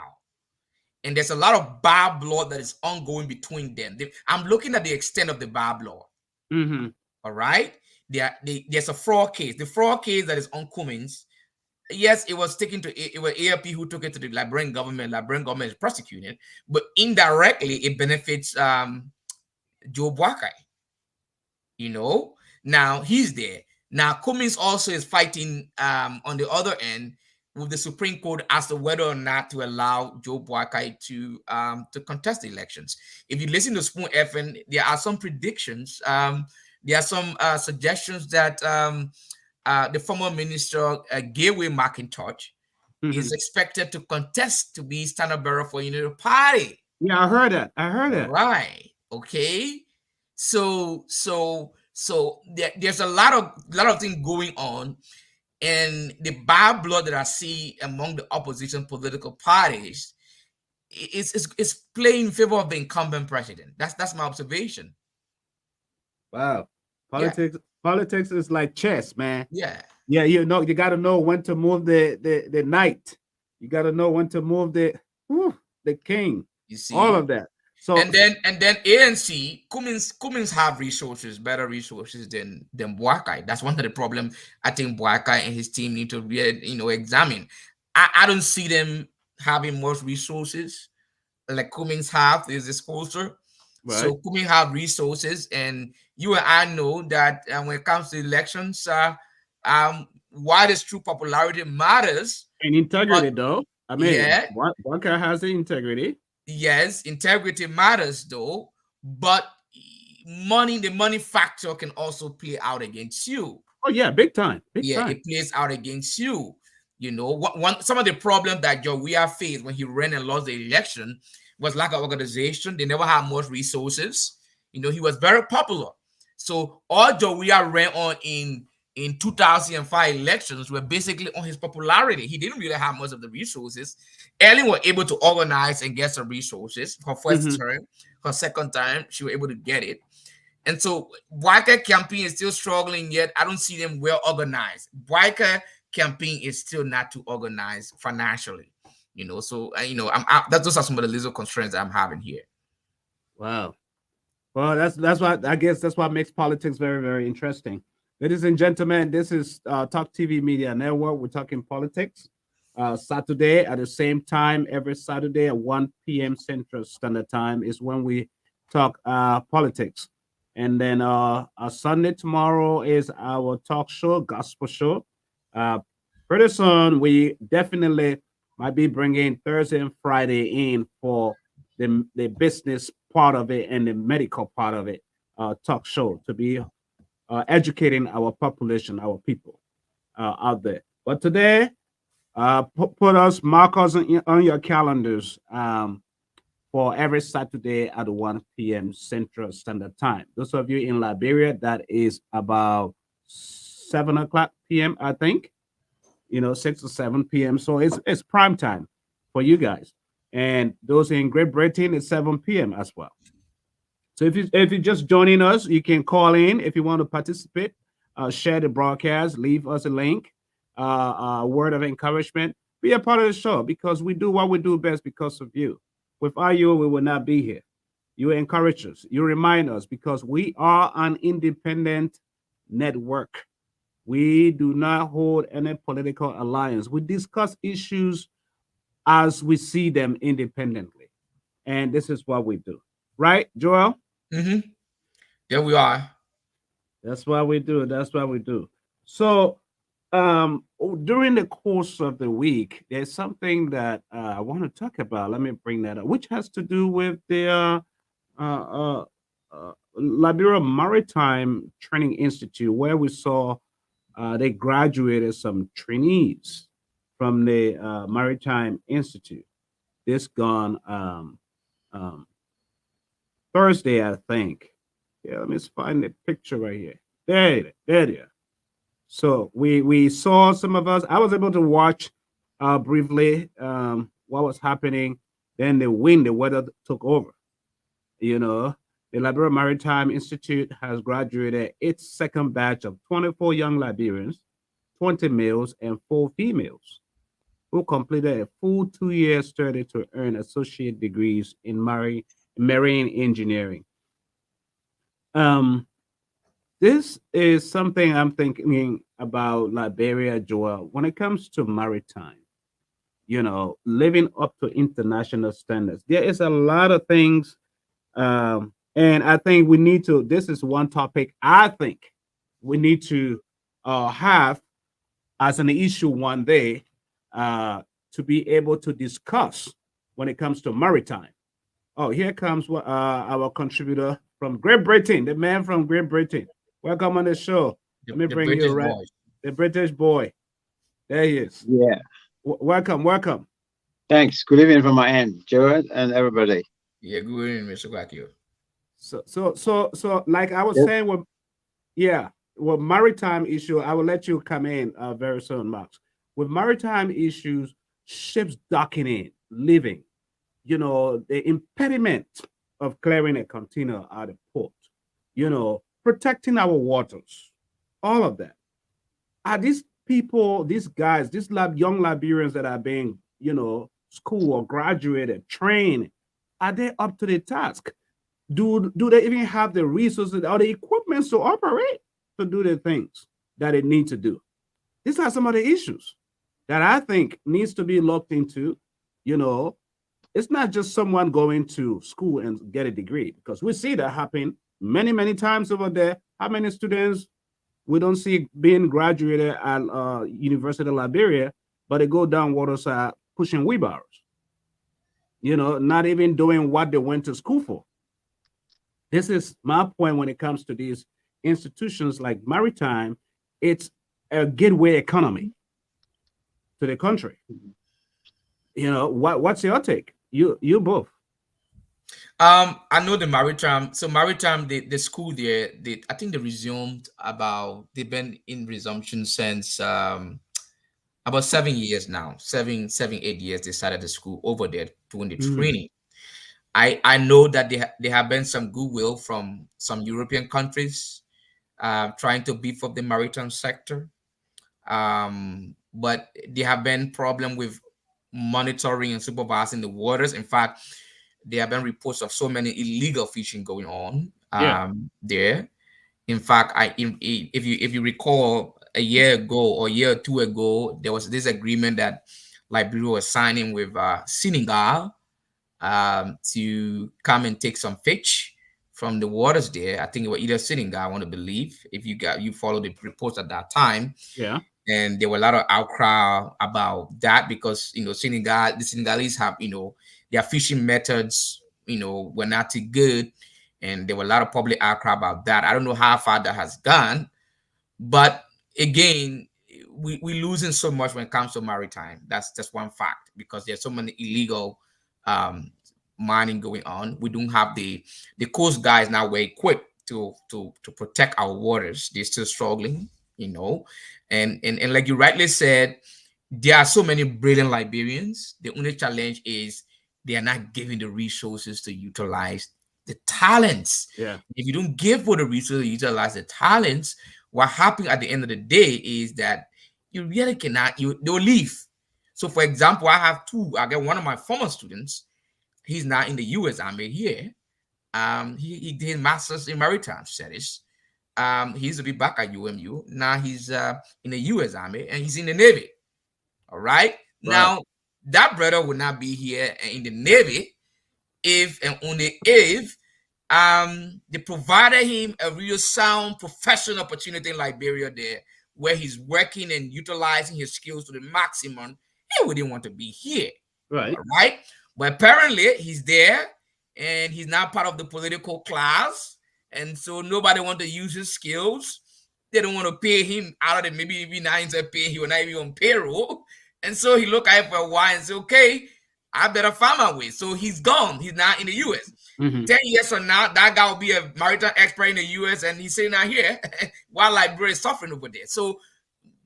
Speaker 4: and there's a lot of bad blood that is ongoing between them. I'm looking at the extent of the bad blood.
Speaker 3: Mm-hmm.
Speaker 4: All right. There's a fraud case. The fraud case that is on Cummings, yes, it was ARP who took it to the Liberian government. Liberian government is prosecuting, but indirectly it benefits Joe Boakai. Now he's there. Now Cummings also is fighting on the other end with the Supreme Court as to whether or not to allow Joe Boakai to contest the elections. If you listen to Spoon FM, there are some predictions. There are some suggestions that the former minister, Gateway McIntosh, is expected to contest to be standard bearer for the party.
Speaker 3: Yeah, I heard that.
Speaker 4: Right. Okay. So there's a lot of things going on. And the bad blood that I see among the opposition political parties is playing in favor of the incumbent president. That's my observation.
Speaker 3: Wow.
Speaker 4: Yeah,
Speaker 3: Politics is like chess, man.
Speaker 4: yeah.
Speaker 3: Yeah, you got to know when to move the knight. You got to know when to move the king.
Speaker 4: You
Speaker 3: All
Speaker 4: see,
Speaker 3: of that. So
Speaker 4: and then ANC Cummings have resources, better resources than Boakai. That's one of the problem I think Boakai and his team need to examine. I don't see them having much resources like Cummings have is disclosure.
Speaker 3: right.
Speaker 4: So Cummings have resources, and you and I know that when it comes to elections, why this true popularity matters.
Speaker 3: And
Speaker 4: But
Speaker 3: integrity, though. I mean,
Speaker 4: yeah,
Speaker 3: one guy has the integrity.
Speaker 4: yes, integrity matters though, but the money factor can also play out against you.
Speaker 3: Oh yeah, big time, big
Speaker 4: Yeah,
Speaker 3: time.
Speaker 4: it plays out against you. Some of the problem that Joria faced when he ran and lost the election was lack of organization. They never had much resources. He was very popular. So all Joria ran on in 2005 elections were basically on his popularity. He didn't really have much of the resources. Ellen was able to organize and get some resources. Her first
Speaker 3: Mhm.
Speaker 4: term, her second time, she was able to get it. And so Boakai campaign is still struggling yet. I don't see them well organized. Boakai campaign is still not too organized financially. So those are some of the little constraints I'm having here.
Speaker 3: Wow. Well, that's why I guess that's what makes politics very, very interesting. Ladies and gentlemen, this is Talk TV Media Network. We're talking politics. Saturday at the same time, every Saturday at 1 p.m. Central Standard Time is when we talk politics. And then Sunday tomorrow is our talk show, gospel show. Uh, Pretty soon, we definitely might be bringing Thursday and Friday in for the business part of it and the medical part of it talk show to be educating our population, our people out there. But today, mark us on your calendars for every Saturday at 1 p.m. Central Standard Time. Those of you in Liberia, that is about 7 o'clock p.m. I think. 6 or 7 p.m. So it's prime time for you guys. And those in Great Britain, it's 7 p.m. as well. So if you're just joining us, you can call in if you want to participate, share the broadcast, leave us a link, a word of encouragement, be a part of the show because we do what we do best because of you. Without you, we would not be here. You encourage us, you remind us because we are an independent network. We do not hold any political alliance. We discuss issues as we see them independently. And this is what we do. Right, Joel?
Speaker 4: Mm-hmm. There we are.
Speaker 3: That's what we do. That's what we do. So, during the course of the week, there's something that I want to talk about. Let me bring that up, which has to do with the Liberia Maritime Training Institute, where we saw they graduated some trainees from the Maritime Institute. This gone um, Thursday, I think. Yeah, let me find the picture right here. There it is. So we saw some of us. I was able to watch briefly what was happening. Then the weather took over. You know, the Liberia Maritime Institute has graduated its second batch of 24 young Liberians, 20 males and 4 females, who completed a full 2 year study to earn associate degrees in marine engineering. Um, this is something I'm thinking about Liberia, Joel, when it comes to maritime, living up to international standards. There is a lot of things. And I think we need to, this is one topic I think we need to have as an issue one day to be able to discuss when it comes to maritime. Oh, here comes our contributor from Great Britain, the man from Great Britain. Welcome on the show.
Speaker 4: The,
Speaker 3: Let me
Speaker 4: the
Speaker 3: bring you
Speaker 4: British
Speaker 3: right,
Speaker 4: boys.
Speaker 3: the British boy. There he is.
Speaker 5: Yeah,
Speaker 3: Welcome, welcome.
Speaker 5: thanks. Good evening from my end, Jared and everybody.
Speaker 4: Yeah, good evening, Mr. Wakio.
Speaker 3: So, like I was
Speaker 5: Yes.
Speaker 3: saying, yeah, well, maritime issue, I will let you come in very soon, Max. With maritime issues, ships docking in, leaving, the impediment of clearing a container at a port, protecting our waters, all of that. Are these people, these guys, these young Liberians that are being, school or graduated, trained, are they up to the task? Do they even have the resources or the equipment to operate to do the things that it needs to do? These are some of the issues that I think needs to be looked into. It's not just someone going to school and get a degree, because we see that happen many, many times over there. How many students we don't see being graduated at University of Liberia, but they go down waterside pushing wheelbarrows, not even doing what they went to school for. This is my point when it comes to these institutions like maritime. It's a gateway economy to the country. What's your take? You both.
Speaker 4: I know the maritime. So maritime, the school there, I think they resumed they've been in resumption since about 7 years now. 8 years they started the school over there doing the training. I know that there have been some goodwill from some European countries trying to beef up the maritime sector. But there have been problem with monitoring and supervising the waters. In fact, there have been reports of so many illegal fishing going on there. In fact, if you recall, a year ago or a year or two ago, there was this agreement that Liberia was signing with Senegal to come and take some fish from the waters there. I think it was either Senegal, I want to believe, if you follow the reports at that time.
Speaker 3: Yeah.
Speaker 4: And there were a lot of outcry about that because the Senegalese have their fishing methods were not too good, and there were a lot of public outcry about that. I don't know how far that has gone, but again, we losing so much when it comes to maritime. That's just one fact, because there's so many illegal mining going on. We don't have the coast guys now were equipped to protect our waters. They're still struggling, and like you rightly said, there are so many brilliant Liberians. The only challenge is they are not given the resources to utilize the talents.
Speaker 3: Yeah.
Speaker 4: If you don't give for the resources to utilize the talents, what happens at the end of the day is that you really cannot, they'll leave. So for example, I get one of my former students, he's now in the U.S. Army here. He did master's in maritime studies. He used to be back at UMU. Now he's in the U.S. Army and he's in the Navy. All right. Now, that brother would not be here in the Navy if and only if they provided him a real sound professional opportunity in Liberia there, where he's working and utilizing his skills to the maximum. He wouldn't want to be here.
Speaker 3: Right.
Speaker 4: All right. But apparently he's there and he's not part of the political class. And so nobody wants to use his skills. They don't want to pay him out of it. Maybe even now instead of paying, he will not even on payroll. And so he looked at it for a while and said, okay, I better find my way. So he's gone. He's now in the U.S. 10 years from now, that guy will be a maritime expert in the U.S. and he's sitting out here while Liberia is suffering over there. So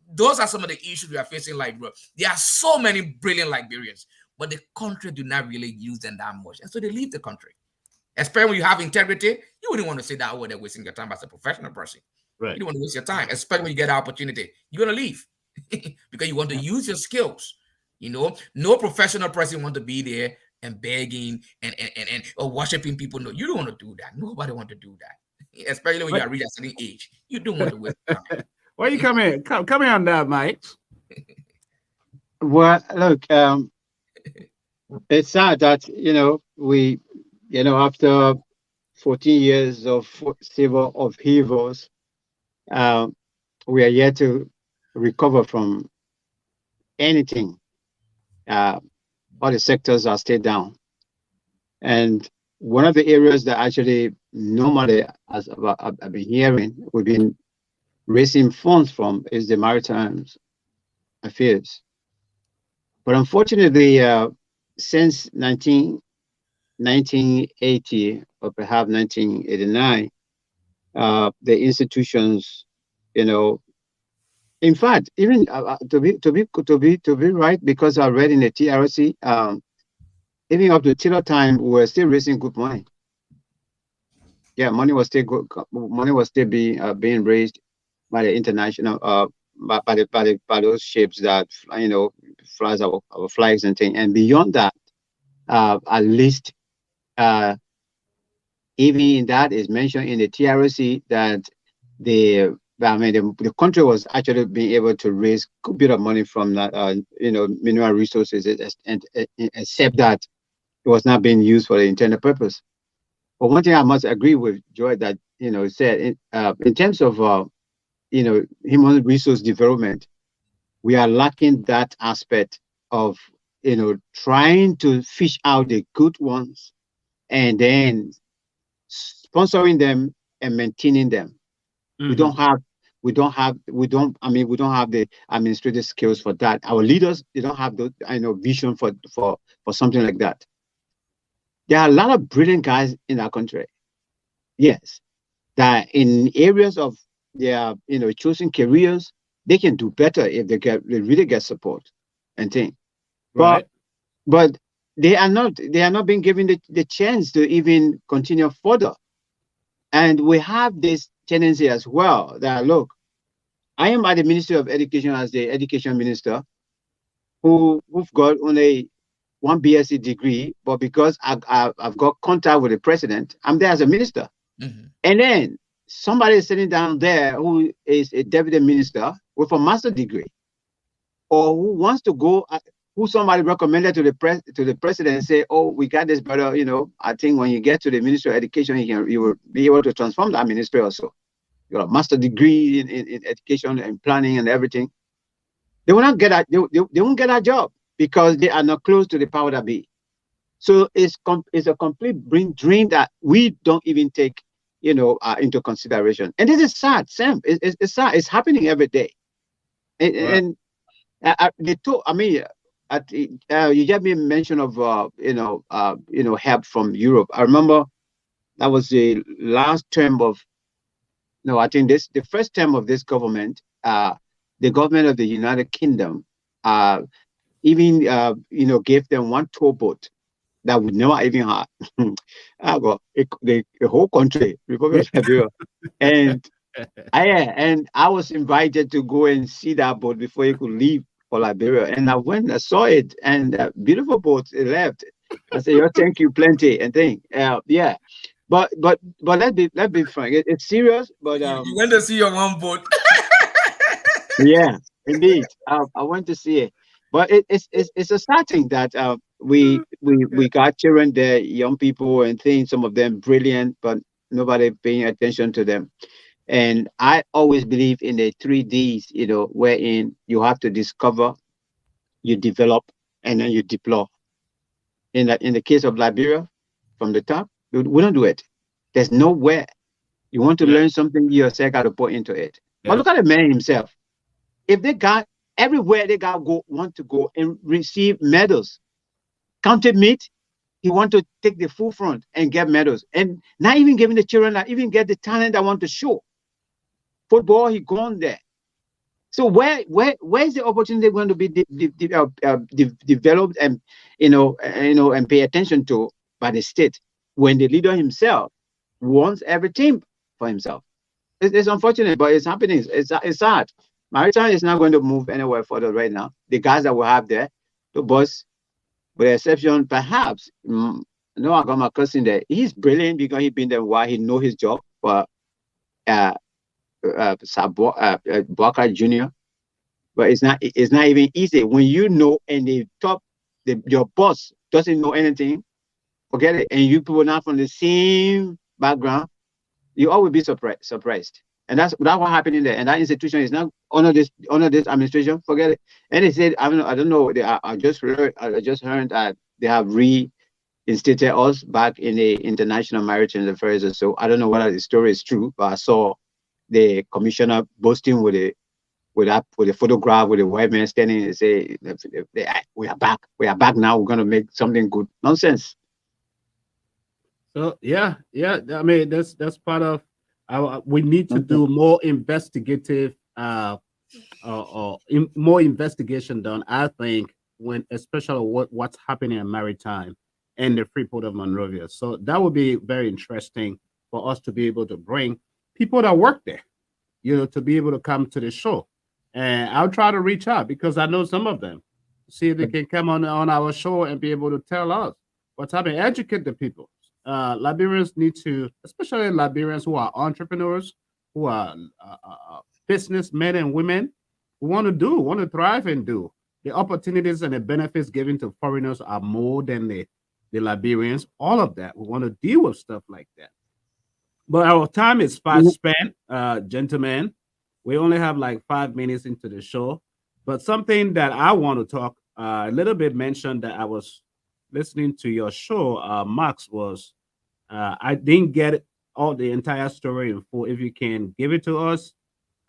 Speaker 4: those are some of the issues we are facing in Liberia. There are so many brilliant Liberians, but the country do not really use them that much. And so they leave the country. Especially when you have integrity, you wouldn't want to sit down over there wasting your time as a professional person.
Speaker 3: Right.
Speaker 4: You don't want to waste your time, especially when you get an opportunity. You're going to leave because you want to use your skills. No professional person want to be there and begging and or worshiping people. No, you don't want to do that. Nobody want to do that, especially when you are reaching a certain age. You don't want to waste time.
Speaker 3: Why you come in? Come in on that, Mike.
Speaker 5: Well, look, it's sad that we, after 14 years of civil upheavals, we are yet to recover from anything. All the sectors are still down, and one of the areas that actually normally, as I've been hearing, we've been raising funds from is the maritime affairs. But unfortunately, since 1980 or perhaps 1989, the institutions you know, in fact, even to be right, because I read in the TRC, even up to till time, we were still raising good money. Yeah, money was still good. Money was still being raised by the international by those ships that flies our flags and things. And beyond that, at least uh, even in that is mentioned in the TRC that the country was actually being able to raise a good bit of money from that mineral resources, and except that it was not being used for the intended purpose. But one thing I must agree with Joy that said in terms of human resource development, we are lacking that aspect of trying to fish out the good ones and then sponsoring them and maintaining them. We don't have the administrative skills for that. Our leaders, they don't have the vision for something like that. There are a lot of brilliant guys in our country. Yes, that in areas of their choosing careers, they can do better if they really get support and things.
Speaker 3: Right.
Speaker 5: But they are not being given the chance to even continue further. And we have this tendency as well that, look, I am at the Ministry of Education as the education minister who've got only one BSc degree, but because I've got contact with the president, I'm there as a minister.
Speaker 4: Mm-hmm.
Speaker 5: And then somebody is sitting down there who is a deputy minister with a master's degree, or who wants to go, who somebody recommended to the president and say, oh, we got this brother, I think when you get to the Ministry of Education, you will be able to transform that ministry also. You got a master's degree in education and planning and everything. They will not get that. They won't get that job because they are not close to the power that be. So it's a complete dream that we don't even take, into consideration. And this is sad, Sam. It's sad. It's happening every day. And they told. I mean, you just made mention of help from Europe. I remember that was the last term of. No, I think the first term of this government. The government of the United Kingdom, even gave them one towboat that would never even have the whole country, Republic of Liberia. And I was invited to go and see that boat before you could leave for Liberia. And I went, I saw it, and beautiful boat. It left. I said, "Oh, thank you, plenty," and thing. Yeah, but let's be frank. It's serious. But
Speaker 4: You went to see your one boat.
Speaker 5: yeah, indeed. I went to see it, but it's a sad thing that we got children there, young people, and things. Some of them brilliant, but nobody paying attention to them. And I always believe in the 3Ds, wherein you have to discover, you develop, and then you deploy. In the case of Liberia, from the top, we don't do it. There's nowhere. You want to learn something, you yourself got to put into it. But look at the man himself. If they got everywhere they want to go and receive medals, counted meet, he want to take the full front and get medals, and not even giving the children that even get the talent I want to show. Football, he gone there. So where is the opportunity going to be developed and and pay attention to by the state when the leader himself wants everything for himself? It's unfortunate, but it's happening. It's sad. Maritime is not going to move anywhere further right now. The guys that we have there, the boss, with the exception, perhaps, I got my cousin there. He's brilliant because he's been there a while. He know his job. But Boakai Jr., but it's not even easy when and your boss doesn't know anything. Forget it. And you people not from the same background, you always be surprised. And that's what happened in there. And that institution is not under this administration. Forget it. And they said, I don't know. I just heard that they have reinstated us back in the International Maritime Affairs. Or so I don't know whether the story is true, but I saw the commissioner boasting with a photograph with a white man standing and say, "We are back. We are back now. We're going to make something good." Nonsense.
Speaker 3: So yeah. I mean, that's part of We need to do more investigative, more investigation done. I think when, especially what's happening in maritime and the Freeport of Monrovia. So that would be very interesting for us to be able to bring people that work there, to be able to come to the show. And I'll try to reach out because I know some of them. See if they can come on our show and be able to tell us what's happening, educate the people. Liberians need to, especially Liberians who are entrepreneurs, who are businessmen and women, who want to thrive and do. The opportunities and the benefits given to foreigners are more than the Liberians. All of that. We want to deal with stuff like that. But our time is fast spent, gentlemen. We only have like 5 minutes into the show. But something that I want to talk a little bit mentioned that I was listening to your show, Max, was I didn't get all the entire story in full. If you can give it to us,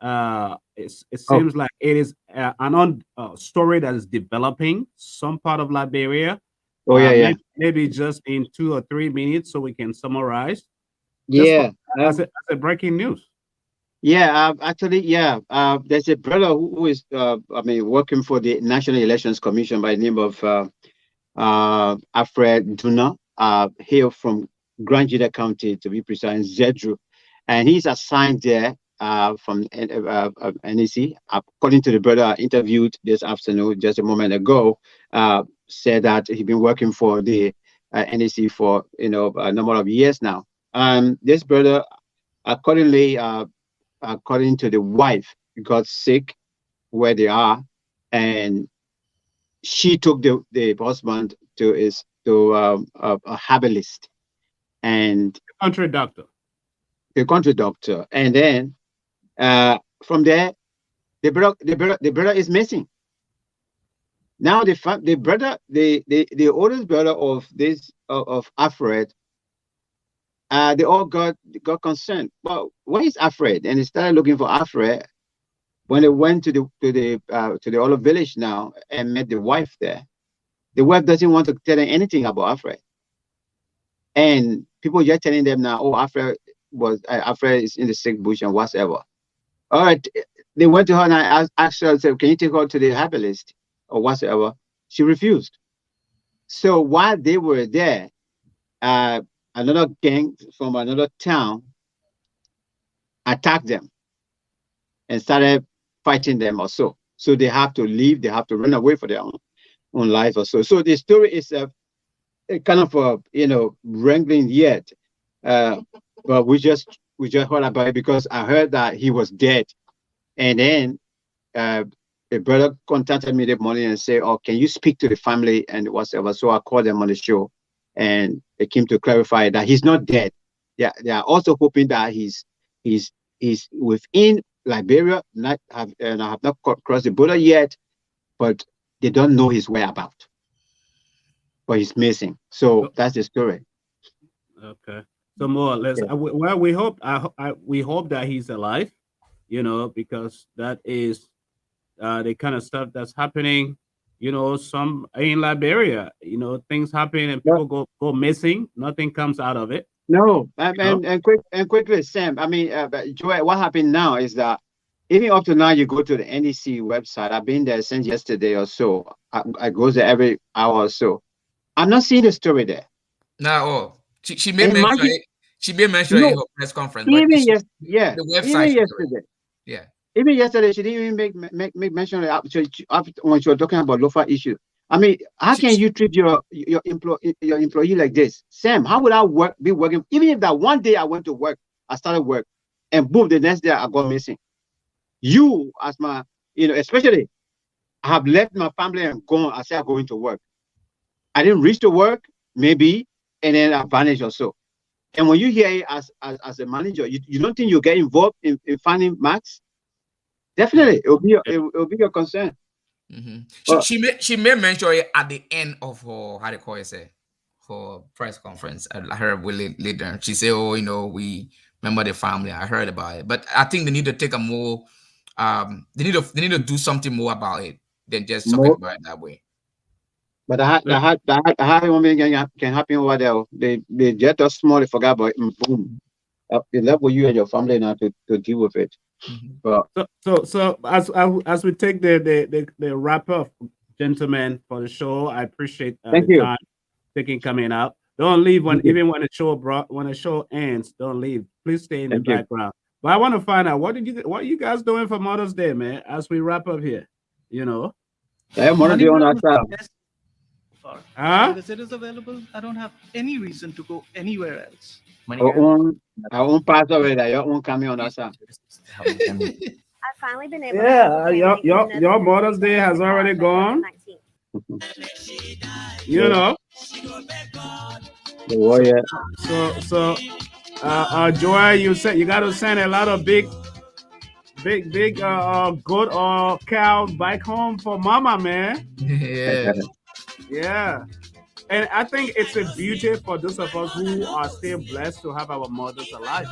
Speaker 3: it seems like it is an story that is developing some part of Liberia. Maybe just in 2 or 3 minutes so we can summarize. As a breaking news.
Speaker 5: Actually, there's a brother who is, working for the National Elections Commission by the name of Alfred Duna, hail from Grand Juda County, to be precise, Zedru, and he's assigned there from NEC. According to the brother I interviewed this afternoon, just a moment ago, said that he's been working for the NEC for a number of years now. This brother, according to the wife, got sick where they are, and she took the husband to a herbalist and
Speaker 3: country doctor.
Speaker 5: The country doctor, and then from there, the brother is missing. Now the brother, the oldest brother of this of Alfred, they all got concerned. Well, where is Alfred? And they started looking for Alfred. When they went to the Olive Village now and met the wife there, the wife doesn't want to tell them anything about Alfred. And people just telling them now, oh, Alfred is in the sick bush and whatever. All right, they went to her and I asked her, said, can you take her to the herbalist or whatever? She refused. So while they were there, another gang from another town attacked them and started fighting them or so. So they have to leave, they have to run away for their own life or so. So the story is a kind of wrangling yet. But we just heard about it because I heard that he was dead. And then a brother contacted me that morning and said, oh, can you speak to the family and whatever? So I called them on the show and they came to clarify that he's not dead. They are also hoping that he's within Liberia, have not crossed the border yet, but they don't know his whereabouts. But he's missing. So that's the story.
Speaker 3: Okay. So more or less, well, we hope we hope that he's alive, because that is the kind of stuff that's happening. Some in Liberia, things happen and people go missing. Nothing comes out of it.
Speaker 5: No, and quickly, Sam. Joy, what happened now is that even up to now, you go to the NEC website. I've been there since yesterday or so. I go there every hour or so. I'm not seeing the story there.
Speaker 4: No, she made mention. She made mention in her press conference.
Speaker 5: Even
Speaker 4: the
Speaker 5: even
Speaker 4: website.
Speaker 5: yesterday.
Speaker 4: Yeah.
Speaker 5: Even yesterday, she didn't even make mention of it when she was talking about local issues. How can you treat your employee like this, Sam? How would I be working? Even if that one day I went to work, I started work, and boom, the next day I got missing. You, as my, especially, I have left my family and gone. I said I'm going to work. I didn't reach to work, maybe, and then I vanished or so. And when you hear it as a manager, you don't think you get involved in finding Max? Definitely, it will be your concern.
Speaker 4: Mm-hmm. She made mention it at the end of her her press conference. I heard later. She said, "Oh, we remember the family. I heard about it, but I think they need to take a more. They need to do something more about it than just talking about it that way."
Speaker 5: But that one can happen over there. They just small, they forgot about it, and boom. It's left with you and your family now to deal with it.
Speaker 4: Mhm.
Speaker 5: But
Speaker 3: So as we take the wrap up, gentlemen, for the show, I appreciate
Speaker 5: thank
Speaker 3: the
Speaker 5: you.
Speaker 3: time taking coming out. Don't leave when
Speaker 5: Thank you.
Speaker 3: even when the show ends. Don't leave. Please stay in the
Speaker 5: Thank you.
Speaker 3: background. But I want to find out what are you guys doing for Mother's Day, man? As we wrap up here, you know,
Speaker 5: I am one day on our side.
Speaker 1: Yes, as
Speaker 3: huh?
Speaker 1: long as it is available, I don't have any reason to go anywhere else.
Speaker 5: Our own part of it, your own coming on that side.
Speaker 6: I've finally been able
Speaker 3: Yeah,
Speaker 6: to
Speaker 3: your Mother's Day has already gone. You
Speaker 5: Yeah.
Speaker 3: know,
Speaker 5: The warrior.
Speaker 3: so Joy, you said you got to send a lot of big goat or cow back home for Mama, man.
Speaker 4: Yeah.
Speaker 3: Yeah. And I think it's a beauty for those of us who are still blessed to have our mothers alive.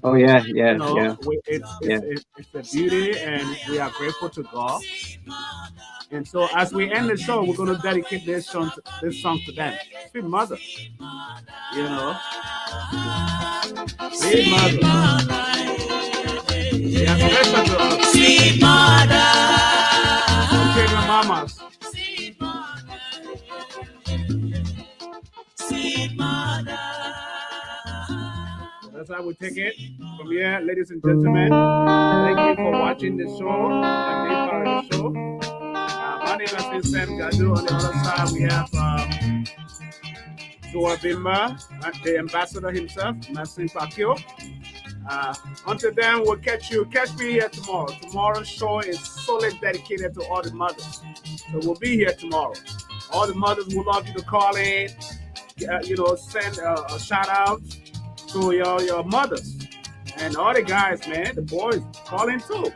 Speaker 5: Oh yeah, yeah,
Speaker 3: You know,
Speaker 5: yeah.
Speaker 3: it's a beauty, and we are grateful to God. And so, as we end the show, we're going to dedicate this song to them. Sweet mother, you know, sweet mother. They are special to us.
Speaker 2: Sweet mother.
Speaker 3: Okay, your mamas.
Speaker 2: Sweet mother.
Speaker 3: That's how we take it from here, ladies and gentlemen. Thank you for watching the show and being part of the show. My name has been Sam Gadu. On the other side, we have Joa Bimba, the ambassador himself, Nassim Fakio. Until then, we'll catch me here tomorrow. Tomorrow's show is solely dedicated to all the mothers. So we'll be here tomorrow. All the mothers would love you to call in, send a shout out to your mothers. And all the guys, man, the boys, call in too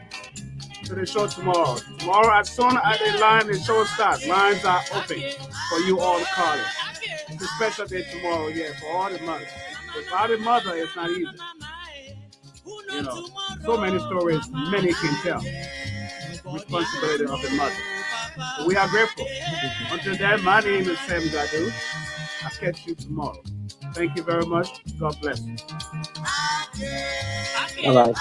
Speaker 3: to the show tomorrow. Tomorrow, as soon as the show starts, lines are open for you all to call in. It's a special day tomorrow, yeah, for all the mothers. Without a mother, it's not easy. You know, so many stories, many can tell. Responsibility of the mother. So we are grateful. Until then, my name is Sam Gadu. I'll catch you tomorrow. Thank you very much. God bless you.
Speaker 5: Bye bye.